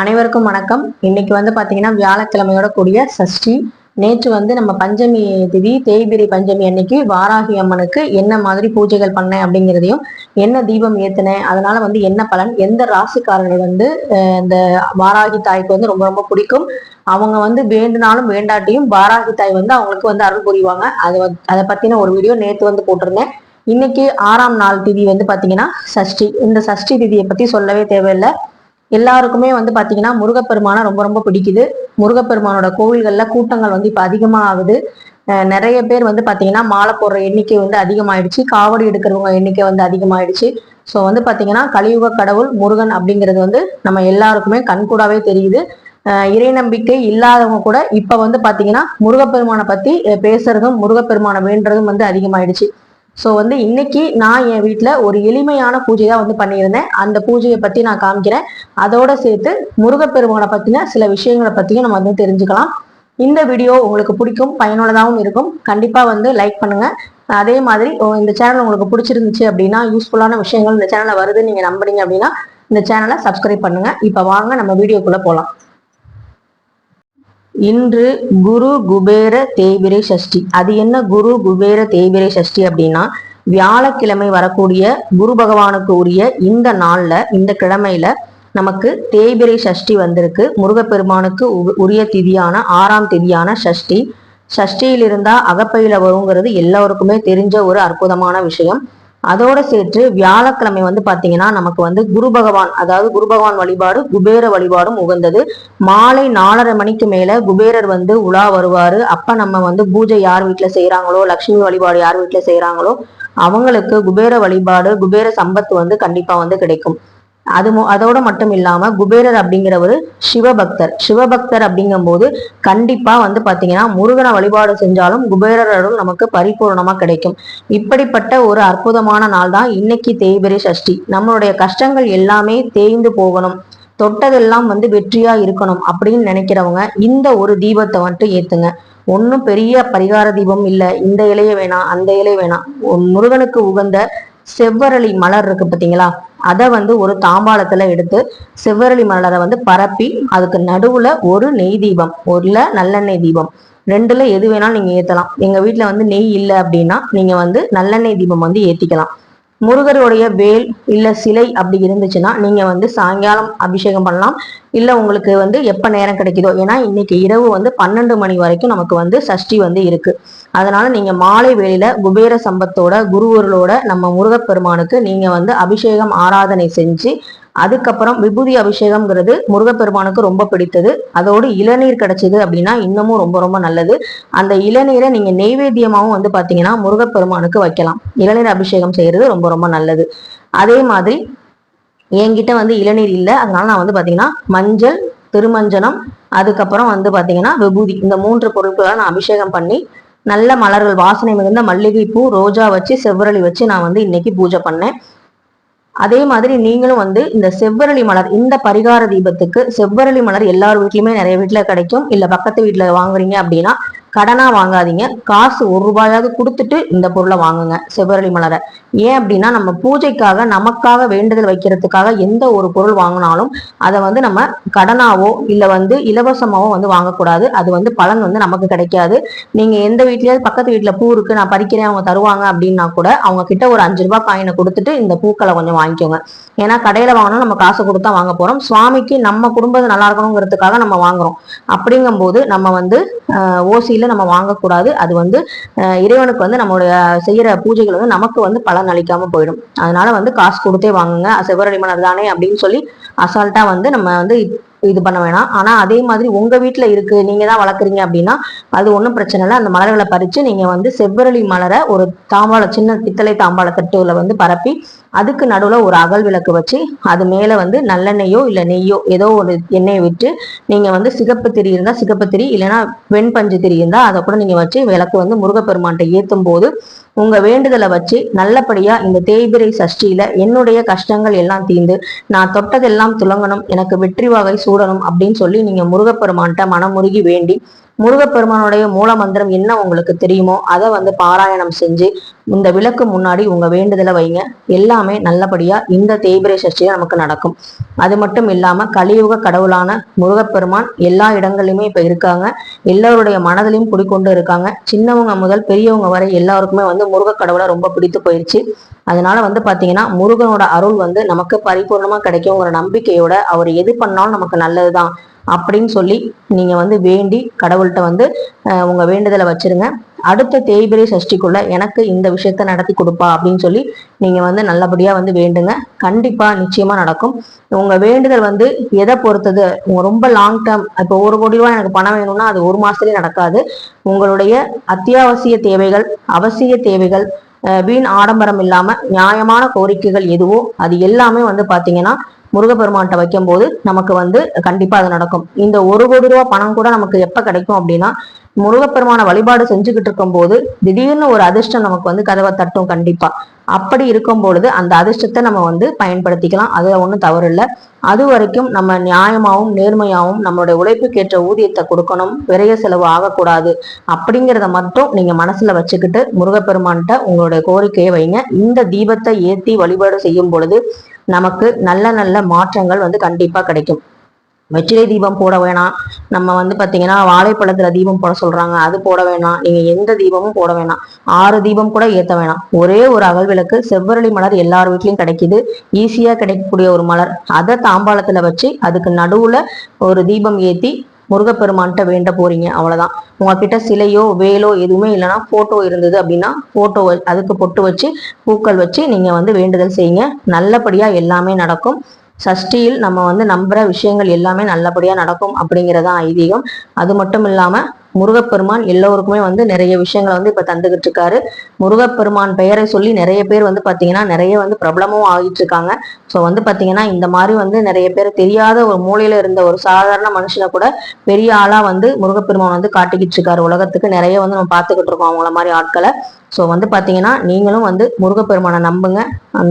அனைவருக்கும் வணக்கம். இன்னைக்கு பாத்தீங்கன்னா வியாழக்கிழமையோட கூடிய சஷ்டி. நேற்று நம்ம பஞ்சமி திதி தேய்பிரை பஞ்சமி அன்னைக்கு வாராகி அம்மனுக்கு என்ன மாதிரி பூஜைகள் பண்ணேன் அப்படிங்கிறதையும், என்ன தீபம் ஏத்தினேன், அதனால என்ன பலன், எந்த ராசிக்காரர்கள் இந்த வாராகி தாய்க்கு ரொம்ப ரொம்ப பிடிக்கும், அவங்க வேண்டுனாலும் வேண்டாட்டியும் வாராகி தாய் அவங்களுக்கு அருள் புரிவாங்க. அதை பத்தின ஒரு வீடியோ நேற்று போட்டிருந்தேன். இன்னைக்கு 6ஆம் நாள் திதி பாத்தீங்கன்னா சஷ்டி. இந்த சஷ்டி திதியை பத்தி சொல்லவே தேவையில்லை. எல்லாருக்குமே பாத்தீங்கன்னா முருகப்பெருமான ரொம்ப ரொம்ப பிடிக்குது. முருகப்பெருமானோட கோவில்கள்ல கூட்டங்கள் இப்ப அதிகமா ஆகுது. நிறைய பேர் பாத்தீங்கன்னா மாலை போடுற எண்ணிக்கை அதிகமாயிடுச்சு. காவடி எடுக்கிறவங்க எண்ணிக்கை அதிகமாயிடுச்சு. ஸோ பாத்தீங்கன்னா கலியுக கடவுள் முருகன் அப்படிங்கிறது நம்ம எல்லாருக்குமே கண்கூடாவே தெரியுது. இறை நம்பிக்கை இல்லாதவங்க கூட இப்ப பாத்தீங்கன்னா முருகப்பெருமானை பத்தி பேசுறதும் முருகப்பெருமானை வேண்டுறதும் அதிகமாயிடுச்சு. ஸோ இன்னைக்கு நான் என் வீட்டில் ஒரு எளிமையான பூஜை தான் பண்ணியிருந்தேன். அந்த பூஜையை பற்றி நான் காமிக்கிறேன். அதோட சேர்த்து முருகப்பெருமானை பற்றின சில விஷயங்களை பற்றியும் நம்ம தெரிஞ்சுக்கலாம். இந்த வீடியோ உங்களுக்கு பிடிக்கும், பயனுள்ளதாகவும் இருக்கும். கண்டிப்பாக லைக் பண்ணுங்க. அதே மாதிரி இந்த சேனல் உங்களுக்கு பிடிச்சிருந்துச்சு அப்படின்னா, யூஸ்ஃபுல்லான விஷயங்கள் இந்த சேனலில் வருதுன்னு நீங்கள் நம்புறீங்க அப்படின்னா இந்த சேனலை சப்ஸ்கிரைப் பண்ணுங்க. இப்போ வாங்க நம்ம வீடியோக்குள்ளே போகலாம். இன்று குரு குபேர தேய்பிரை சஷ்டி. அது என்ன குரு குபேர தேய்பிரை சஷ்டி அப்படின்னா, வியாழக்கிழமை வரக்கூடிய குரு பகவானுக்கு உரிய இந்த நாள்ல, இந்த கிழமையில நமக்கு தேய்பிரை சஷ்டி வந்திருக்கு. முருகப்பெருமானுக்கு உரிய திதியான 6ஆம் திதியான சஷ்டி. சஷ்டியில் இருந்தா அகப்பையில வருங்கிறது எல்லோருக்குமே தெரிஞ்ச ஒரு அற்புதமான விஷயம். அதோட சேர்த்து வியாழக்கிழமை பாத்தீங்கன்னா நமக்கு குரு பகவான், அதாவது குரு பகவான் வழிபாடு குபேர வழிபாடும் உகந்தது. மாலை 4:30 மணிக்கு மேல குபேரர் உலா வருவாரு. அப்ப நம்ம பூஜை யார் வீட்டுல செய்யறாங்களோ, லட்சுமி வழிபாடு யார் வீட்டுல செய்யறாங்களோ அவங்களுக்கு குபேர வழிபாடு குபேர சம்பத்து கண்டிப்பா கிடைக்கும். அதோட மட்டும் இல்லாம குபேரர் அப்படிங்கிறவரு சிவபக்தர். சிவபக்தர் அப்படிங்கும் போது கண்டிப்பா பாத்தீங்கன்னா முருகனை வழிபாடு செஞ்சாலும் குபேரர் அருள் நமக்கு பரிபூர்ணமா கிடைக்கும். இப்படிப்பட்ட ஒரு அற்புதமான நாள் தான் இன்னைக்கு தேய்பிரை சஷ்டி. நம்மளுடைய கஷ்டங்கள் எல்லாமே தேய்ந்து போகணும், தொட்டதெல்லாம் வெற்றியா இருக்கணும் அப்படின்னு நினைக்கிறவங்க இந்த ஒரு தீபத்தை ஏத்துங்க. ஒன்னும் பெரிய பரிகார தீபம் இல்ல. இந்த இலைய வேணாம், அந்த இலைய வேணாம். முருகனுக்கு உகந்த செவ்வரளி மலர் இருக்கு பாத்தீங்களா, அதை ஒரு தாம்பாளத்துல எடுத்து செவ்வரளி மலரை பரப்பி அதுக்கு நடுவுல ஒரு நெய் தீபம், ஒரு நல்லெண்ணெய் தீபம், ரெண்டுல எது வேணாலும் நீங்க ஏத்தலாம். எங்க வீட்டுல நெய் இல்லை அப்படின்னா நீங்க நல்லெண்ணெய் தீபம் ஏத்திக்கலாம். முருகருடைய வேல் இல்ல சிலை அப்படி இருந்துச்சுன்னா நீங்க சாயங்காலம் அபிஷேகம் பண்ணலாம். இல்ல உங்களுக்கு எப்ப நேரம் கிடைக்குதோ, ஏன்னா இன்னைக்கு இரவு 12 மணி வரைக்கும் நமக்கு சஷ்டி இருக்கு. அதனால நீங்க மாலை வேளையில குபேர சம்பத்தோட குருவர்களோட நம்ம முருகப்பெருமானுக்கு நீங்க அபிஷேகம் ஆராதனை செஞ்சு, அதுக்கப்புறம் விபூதி அபிஷேகம்ங்கிறது முருகப்பெருமானுக்கு ரொம்ப பிடித்தது. அதோடு இளநீர் கிடைச்சது அப்படின்னா இன்னமும் ரொம்ப ரொம்ப நல்லது. அந்த இளநீரை நீங்க நெய்வேத்தியமாவும் பாத்தீங்கன்னா முருகப்பெருமானுக்கு வைக்கலாம். இளநீர் அபிஷேகம் செய்யறது ரொம்ப ரொம்ப நல்லது. அதே மாதிரி என்கிட்ட இளநீர் இல்லை, அதனால நான் பாத்தீங்கன்னா மஞ்சள், திருமஞ்சனம், அதுக்கப்புறம் பாத்தீங்கன்னா விபூதி, இந்த 3 பொருட்களை நான் அபிஷேகம் பண்ணி நல்ல மலர்கள் வாசனை மிகுந்த மல்லிகை பூ, ரோஜா வச்சு செவ்வரளி வச்சு நான் இன்னைக்கு பூஜை பண்ணேன். அதே மாதிரி நீங்களும் இந்த செவ்வரளி மலர், இந்த பரிகார தீபத்துக்கு செவ்வரளி மலர் எல்லார் வீட்லயுமே நிறைய வீட்டுல கிடைக்கும். இல்ல பக்கத்து வீட்டுல வாங்குறீங்க அப்படின்னா கடனா வாங்காதீங்க, காசு 1 ரூபாயாவது கொடுத்துட்டு இந்த பொருளை வாங்குங்க, செவ்வரளி மலரை. ஏன் அப்படின்னா நம்ம பூஜைக்காக நமக்காக வேண்டுதல் வைக்கிறதுக்காக எந்த ஒரு பொருள் வாங்கினாலும் அதை நம்ம கடனாவோ இல்ல இலவசமாவோ வாங்கக்கூடாது. அது பலன் நமக்கு கிடைக்காது. நீங்க எந்த வீட்லயாவது பக்கத்து வீட்டுல பூ இருக்கு நான் பறிக்கிறேன் அவங்க தருவாங்க அப்படின்னா கூட அவங்க கிட்ட ஒரு 5 ரூபாய் காயினை கொடுத்துட்டு இந்த பூக்களை கொஞ்சம் வாங்கிக்கோங்க. ஏன்னா கடையில வாங்கினா நம்ம காசு கொடுத்தா வாங்க போறோம். சுவாமிக்கு நம்ம குடும்பம் நல்லா இருக்கணுங்கிறதுக்காக நம்ம வாங்குறோம். அப்படிங்கும் போது நம்ம ஓசியில நம்ம வாங்கக்கூடாது. அது இறைவனுக்கு நம்மளுடைய செய்யற பூஜைகள் நமக்கு பலன் அளிக்காம போயிடும். அதனால காசு கொடுத்தே வாங்குங்க. செவ்வரளி மலர் தானே அப்படின்னு சொல்லி அசால்ட்டா நம்ம இது பண்ண வேணாம். ஆனா அதே மாதிரி உங்க வீட்டுல இருக்கு, நீங்க தான் வளர்க்குறீங்க அப்படின்னா அது ஒன்றும் பிரச்சனை இல்லை. அந்த மலர்களை பறிச்சு நீங்க செவ்வரளி மலரை ஒரு தாம்பாள, சின்ன பித்தளை தாம்பாள தட்டுல பரப்பி அதுக்கு நடுவுல ஒரு அகல் விளக்கு வச்சு அது மேல நல்லெண்ணெயோ இல்ல நெய்யோ ஏதோ ஒரு எண்ணெயை விட்டு நீங்க சிகப்பு திரி இருந்தா சிகப்பு திரி, இல்லைன்னா வெண்பஞ்சு திரி இருந்தா அதை கூட நீங்க வச்சு விளக்கு முருகப்பெருமான்ட்ட ஏத்தும் போது உங்க வேண்டுதலை வச்சு நல்லபடியா இந்த தேய்பிரை சஷ்டியில என்னுடைய கஷ்டங்கள் எல்லாம் தீர்ந்து நான் தொட்டதெல்லாம் துலங்கணும், எனக்கு வெற்றி வகை சூடணும் அப்படின்னு சொல்லி நீங்க முருகப்பெருமான்ட்ட மனமுருகி வேண்டி முருகப்பெருமானுடைய மூல மந்திரம் என்ன உங்களுக்கு தெரியுமோ அதை பாராயணம் செஞ்சு இந்த விளக்கு முன்னாடி உங்க வேண்டுதலை வைங்க. எல்லாமே நல்லபடியா இந்த தேய்பிரை சஷ்டியில நமக்கு நடக்கும். அது மட்டும் இல்லாம கலியுக கடவுளான முருகப்பெருமான் எல்லா இடங்கள்லயுமே இப்ப இருக்காங்க. எல்லாருடைய மனதிலையும் குடிக்கொண்டு இருக்காங்க. சின்னவங்க முதல் பெரியவங்க வரை எல்லாருக்குமே முருக கடவுளை ரொம்ப பிடித்து போயிடுச்சு. அதனால பாத்தீங்கன்னா முருகனோட அருள் நமக்கு பரிபூர்ணமா கிடைக்குங்கிற நம்பிக்கையோட அவர் எது பண்ணாலும் நமக்கு நல்லதுதான் அப்படின்னு சொல்லி நீங்க வேண்டி கடவுள்கிட்ட உங்க வேண்டுதலை வச்சிருங்க. அடுத்த தேய்பிரை சஷ்டிக்குள்ள எனக்கு இந்த விஷயத்த நடத்தி கொடுப்பா அப்படின்னு சொல்லி நீங்க நல்லபடியா வேண்டுங்க. கண்டிப்பா நிச்சயமா நடக்கும். உங்க வேண்டுதல் எதை பொறுத்தது, உங்க ரொம்ப லாங் டேர்ம், இப்போ 1 கோடி ரூபாய் எனக்கு பணம் வேணும்னா அது 1 மாசத்துலயே நடக்காது. உங்களுடைய அத்தியாவசிய தேவைகள், அவசிய தேவைகள், வீண் ஆடம்பரம் இல்லாம நியாயமான கோரிக்கைகள் எதுவோ அது எல்லாமே பாத்தீங்கன்னா முருகப்பெருமான்கிட்ட வைக்கும் போது நமக்கு கண்டிப்பா அது நடக்கும். இந்த 1 கோடி ரூபாய் பணம் கூட நமக்கு எப்ப கிடைக்கும் அப்படின்னா முருகப்பெருமான வழிபாடு செஞ்சுக்கிட்டு இருக்கும் போது திடீர்னு ஒரு அதிர்ஷ்டம் நமக்கு கதவை தட்டும். கண்டிப்பா அப்படி இருக்கும் பொழுது அந்த அதிர்ஷ்டத்தை நம்ம பயன்படுத்திக்கலாம். அதுல ஒன்றும் தவறு இல்லை. அது வரைக்கும் நம்ம நியாயமாவும் நேர்மையாவும் நம்மளுடைய உழைப்புக்கேற்ற ஊதியத்தை கொடுக்கணும். விரைய செலவு ஆகக்கூடாது அப்படிங்கிறத மட்டும் நீங்க மனசுல வச்சுக்கிட்டு முருகப்பெருமான்கிட்ட உங்களுடைய கோரிக்கையை வைங்க. இந்த தீபத்தை ஏற்றி வழிபாடு செய்யும் பொழுது நமக்கு நல்ல நல்ல மாற்றங்கள் கண்டிப்பா கிடைக்கும். வெற்றிலை தீபம் போட வேணாம். நம்ம பாத்தீங்கன்னா வாழைப்பழத்துல தீபம் போட சொல்றாங்க, அது போட வேணாம். நீங்க எந்த தீபமும் போட வேணாம். 6 தீபம் கூட ஏத்த வேணாம். ஒரே ஒரு அகல் விளக்கு, செவ்வரளி மலர் எல்லார் வீட்லயும் கிடைக்குது. ஈஸியா கிடைக்கக்கூடிய ஒரு மலர், அதை தாம்பாளத்துல வச்சு அதுக்கு நடுவுல ஒரு தீபம் ஏத்தி முருகப்பெருமான்கிட்ட வேண்ட போறீங்க. அவ்வளவுதான். உங்ககிட்ட சிலையோ வேலோ எதுவுமே இல்லைன்னா போட்டோ இருந்தது அப்படின்னா போட்டோ அதுக்கு பொட்டு வச்சு பூக்கள் வச்சு நீங்க வேண்டுதல் செய்யுங்க. நல்லபடியா எல்லாமே நடக்கும். சஷ்டியில் நம்ம நம்புற விஷயங்கள் எல்லாமே நல்லபடியா நடக்கும் அப்படிங்கிறதா ஐதீகம். அது மட்டும் இல்லாம முருகப்பெருமான் எல்லோருக்குமே நிறைய விஷயங்களை இப்ப தந்துகிட்டு இருக்காரு. முருகப்பெருமான் பெயரை சொல்லி நிறைய பேர் பாத்தீங்கன்னா நிறைய பிரபலமும் ஆகிட்டு இருக்காங்க. ஸோ பாத்தீங்கன்னா இந்த மாதிரி நிறைய பேர் தெரியாத ஒரு மூலையில இருந்த ஒரு சாதாரண மனுஷனை கூட பெரிய ஆளா முருகப்பெருமான் காட்டிக்கிட்டு இருக்காரு உலகத்துக்கு. நிறைய நம்ம பார்த்துக்கிட்டு இருக்கோம் அவங்கள மாதிரி ஆட்களை. ஸோ பாத்தீங்கன்னா நீங்களும் முருகப்பெருமானை நம்புங்க.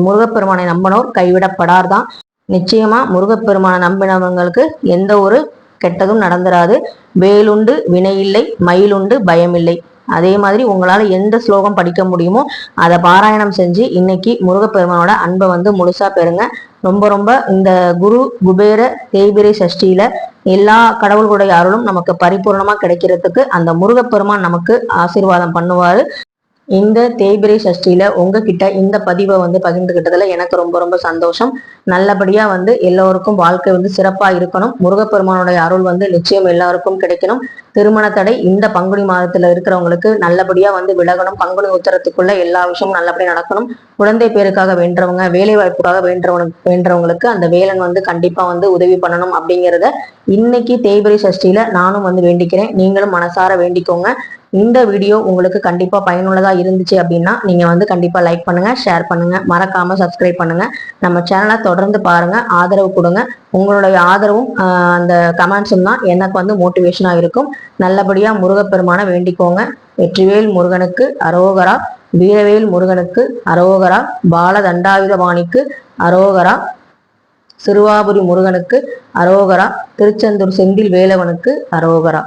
முருகப்பெருமானை நம்பினோர் கைவிடப்படார்தான். நிச்சயமா முருகப்பெருமானை நம்பினவங்களுக்கு எந்த ஒரு கெட்டதும் நடந்துராது. வேலுண்டு வினையில்லை, மயிலுண்டு பயமில்லை. அதே மாதிரி உங்களால எந்த ஸ்லோகம் படிக்க முடியுமோ அதை பாராயணம் செஞ்சு இன்னைக்கு முருகப்பெருமானோட அன்பை முழுசா பெறுங்க. ரொம்ப ரொம்ப இந்த குரு குபேர தேய்பிரை சஷ்டியில எல்லா கடவுள்களுடைய அருளும் நமக்கு பரிபூர்ணமா கிடைக்கிறதுக்கு அந்த முருகப்பெருமான் நமக்கு ஆசீர்வாதம் பண்ணுவாரு. இந்த தேய்பிரை சஷ்டியில உங்ககிட்ட இந்த பதிவை பகிர்ந்துகிட்டதுல எனக்கு ரொம்ப ரொம்ப சந்தோஷம். நல்லபடியா எல்லோருக்கும் வாழ்க்கை சிறப்பா இருக்கணும். முருகப்பெருமானுடைய அருள் நிச்சயம் எல்லாருக்கும் கிடைக்கணும். திருமண தடை இந்த பங்குனி மாதத்துல இருக்கிறவங்களுக்கு நல்லபடியா விலகணும். பங்குனி உத்தரத்துக்குள்ள எல்லா விஷயமும் நல்லபடியா நடக்கணும். குழந்தை பேருக்காக வேண்டவங்க, வேலை வாய்ப்புக்காக வேண்டவங்களுக்கு அந்த வேலன் கண்டிப்பா உதவி பண்ணணும் அப்படிங்கிறத இன்னைக்கு தேய்பிரை சஷ்டியில நானும் வேண்டிக்கிறேன். நீங்களும் மனசார வேண்டிக்கோங்க. இந்த வீடியோ உங்களுக்கு கண்டிப்பா பயனுள்ளதா இருந்துச்சு அப்படின்னா நீங்க கண்டிப்பா லைக் பண்ணுங்க, ஷேர் பண்ணுங்க, மறக்காம சப்ஸ்கிரைப் பண்ணுங்க. நம்ம சேனலை தொடர்ந்து பாருங்க, ஆதரவு கொடுங்க. உங்களுடைய ஆதரவும் அந்த கமெண்ட்ஸும் தான் எனக்கு மோட்டிவேஷனா இருக்கும். நல்லபடியா முருகப்பெருமான வேண்டிக்கோங்க. வெற்றிவேல் முருகனுக்கு அரோகரா, வீரவேல் முருகனுக்கு அரோகரா, பால தண்டாயுதபாணிக்கு அரோகரா, சிறுவாபுரி முருகனுக்கு அரோகரா, திருச்செந்தூர் செந்தில் வேலவனுக்கு அரோகரா.